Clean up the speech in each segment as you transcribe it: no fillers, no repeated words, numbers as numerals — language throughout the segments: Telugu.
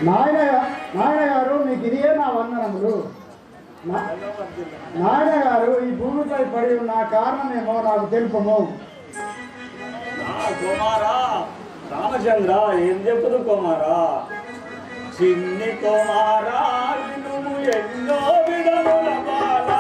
నాయన గారు మీకు ఇదే నా వందనములు. నాయన గారు ఈ భూమిపై పడి ఉన్న కారణమేమో నాకు తెలుపము. కుమారా రామచంద్ర, ఏం చెప్పుదు కుమారా? చిన్ని కుమారా, నువ్వు ఎన్నో విధముల బాలా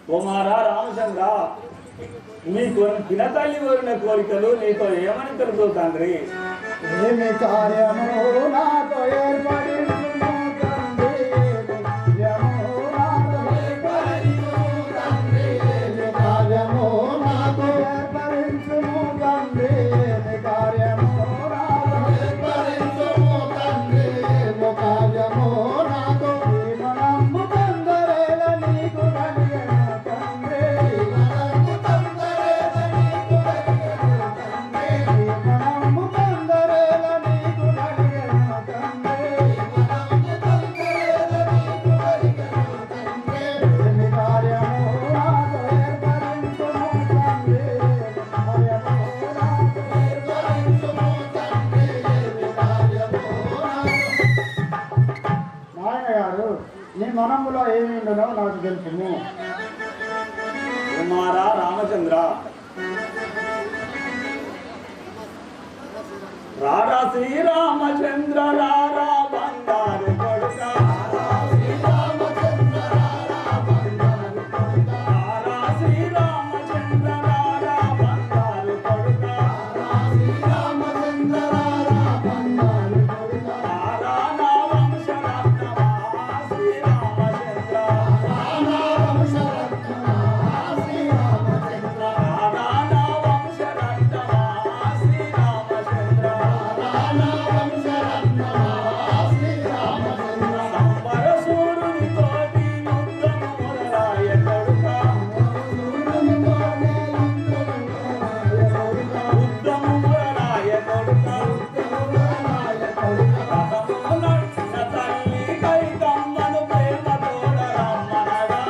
కుమారా రామచంద్ర, నీకు పినతల్లి కోరిన కోరికలు నీతో ఏమని తెలుసు తండ్రి? ఏమి కార్యము నాతో ఏర్పడి నీ మనములో ఏమి ఉండదో నాకు తెలుసుము. కుమారా రామచంద్ర, రారా శ్రీరామచంద్ర రారా బంగారు కొడుక, రారా శ్రీరామచంద్ర రారా బంగారు కొడుక, రారా నా వంశరత్నమా శ్రీరామచంద్ర, రారా నా వంశరత్నమా శ్రీరామచంద్ర, సంబరసూరుని తోటి యుద్ధము మొదలాయ కొడుక, యుద్ధము మొదలాయ కొడుక, రథము నడిచిన తల్లి కైకమ్మను ప్రేమ తోడ రమ్మనగా,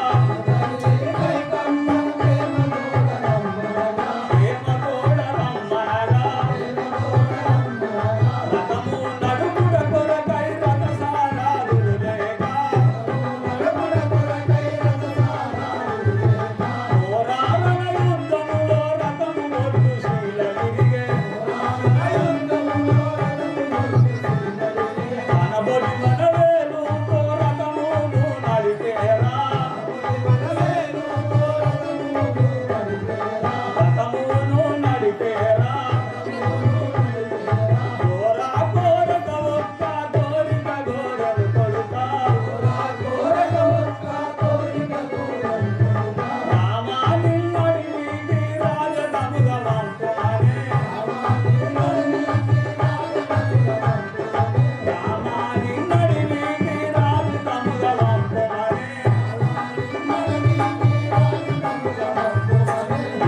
ప్రేమ తోడ రమ్మనగా, రథము నడుపుట కొరకై రథసారాదులు లేక, పోరాడన యుద్ధములో రథము ఒడ్డు శీలగిరిగే, మనబొడి మనవేలుతో రథమును నడిపేరా, రథమును నడిపేరా, కోరా కోరక ఒక్క కోరిక గోరలు కొడుకా, రామా నిన్నడి వీటి రాజతముగా వంపుమనే, రామా నిన్నడి వీటి రాజతముగా వంపుమనే,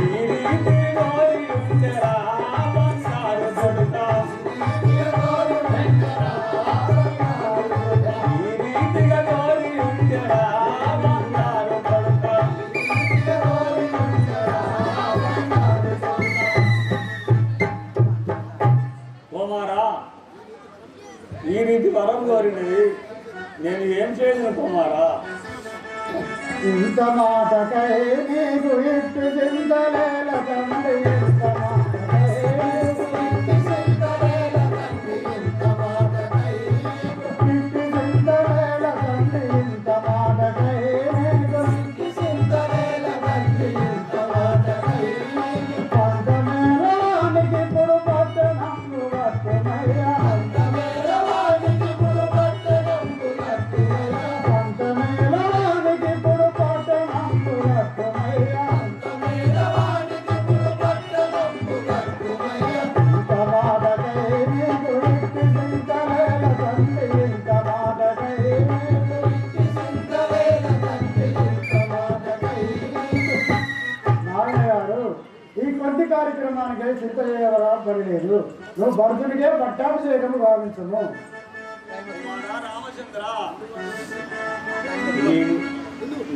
ఈ రీతి గోరి ఉంచెరా బంగారు కొడుకా, ఈ రీతిగా గోరి ఉంచెరా బంగారు కొడుకా. కుమారా, ఈ రీతి వరం కోరినది నేను ఏం చేయను కుమారా? ఇంత మాటకై నీకు ఇట్టు చింతలేల తండ్రి, ఇంత మాటకై నీకు ఇట్టు చింతలేల తండ్రి, ఇంత మాటకై ఇట్టు చింతలేల తండ్రి, ఇంత మాటకై నీకు ఇట్టు చింతలేల తండ్రి, ఇంత మాటకై పంతమేరానికి ఇప్పుడు పట్టణంగు వట్టుమయ్యా, పంతమేరానికి ఇప్పుడు పట్టణంగు వట్టుమయ్యా, భరతునికే పట్టాభిషేకము భావించును. రామచంద్ర,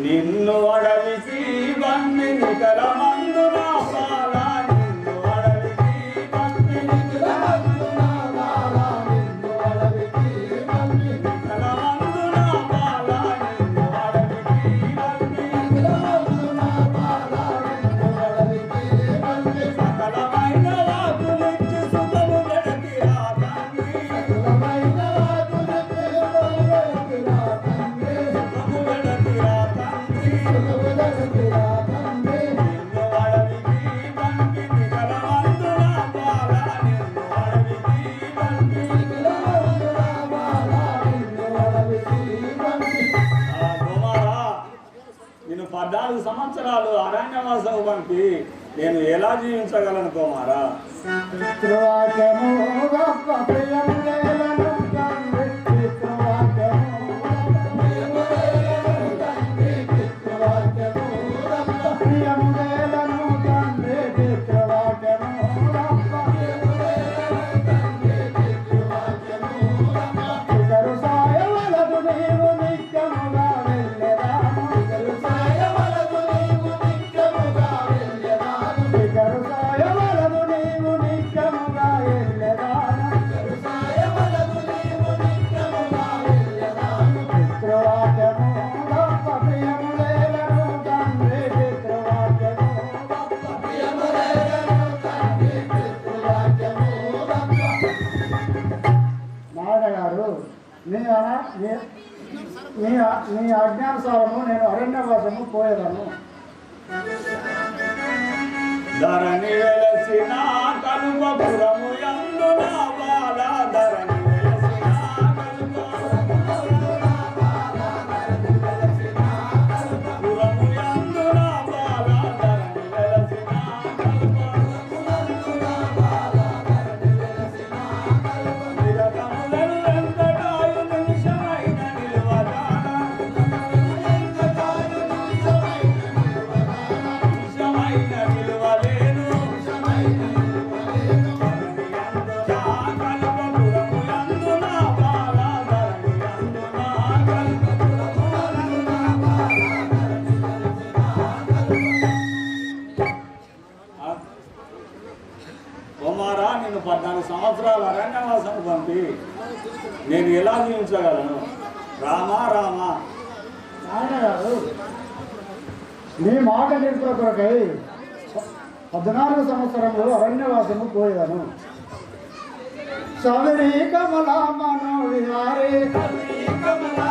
నిన్ను అడవికి వన్ని నికరమందున బాల, నిన్ను అడవికి వన్ని నికరమందున బాల, నిన్ను అడవికి వన్ని నికరమందున బాల, నిన్ను అడవికి వన్ని నికరమందున బాల, నిన్ను అడవికి వన్ని సకలమైన వాకులిచ్చి సుఖము వెడకిరా తండ్రి, సకలమైన వాకులిచ్చి సుఖము వెడకిరా తండ్రి, సుఖము వెడకిరా తండ్రి, సుఖము వెడకిరా తండ్రి. నిన్ను అడవికి వన్ని నికరమందున బాల, నిన్ను అడవికి వన్ని నికరమందున బాల, నిన్ను అడవికి వన్ని. కుమారా, నేను 14 సంవత్సరాలు అరణ్యవాసం పంపి నేను ఎలా జీవించగలను కుమారా? పితృవాక్యము గొప్ప ప్రియము లేలను తండ్రి, పితృవాక్యము గొప్ప ప్రియము లేలను తండ్రి, పితృవాక్యము గొప్ప ప్రియము లేలను తండ్రి, పితృవాక్యము గొప్ప ప్రియము లేలను తండ్రి, పితృవాక్యము గొప్ప. ఇతరు సాయవలదు నీవు నిత్యముగా వెళ్ళెదాము, ఇతరు సాయవలదు నీవు నిత్యముగా వెళ్ళెదాము, ఇతరు సాయవలదు నీవు నిత్యముగా వెళ్ళెదాము, ఇతరు సాయవలదు నీవు నిత్యముగా వెళ్ళెదాము. పితృవాక్యము గొప్ప ప్రియము లేలను తండ్రి, పితృవాక్యము గొప్ప ప్రియము లేలను తండ్రి, పితృవాక్యము గొప్ప. నాన్నగారు, నీ ఆజ్ఞానుసారము నేను అరణ్యవాసము పోయేదను. ధరణి వెలసిన కలుపపురము యందున బాల, ధరణి వెలసిన కలుపపురము యందున బాల, ధరణి వెలసిన నిరతములను వెంకటాయు నిమిషమైన నిలువజాడ, నిమిషమైన నిలువలేను, కలుపపురము యందున బాల, ధరణి యందున కలుపపురము యందున బాల. కుమారా, నేను 14 సంవత్సరాలు అరణ్యవాసం పంపి నేను ఎలా జీవించగలను? రామా రామా. నాన్నగారు, నీ మాట నిలుపుల కొరకై 14 సంవత్సరములు అరణ్యవాసము పోయేదను. శబరి కమలా మనో విహారే, శబరి కమలా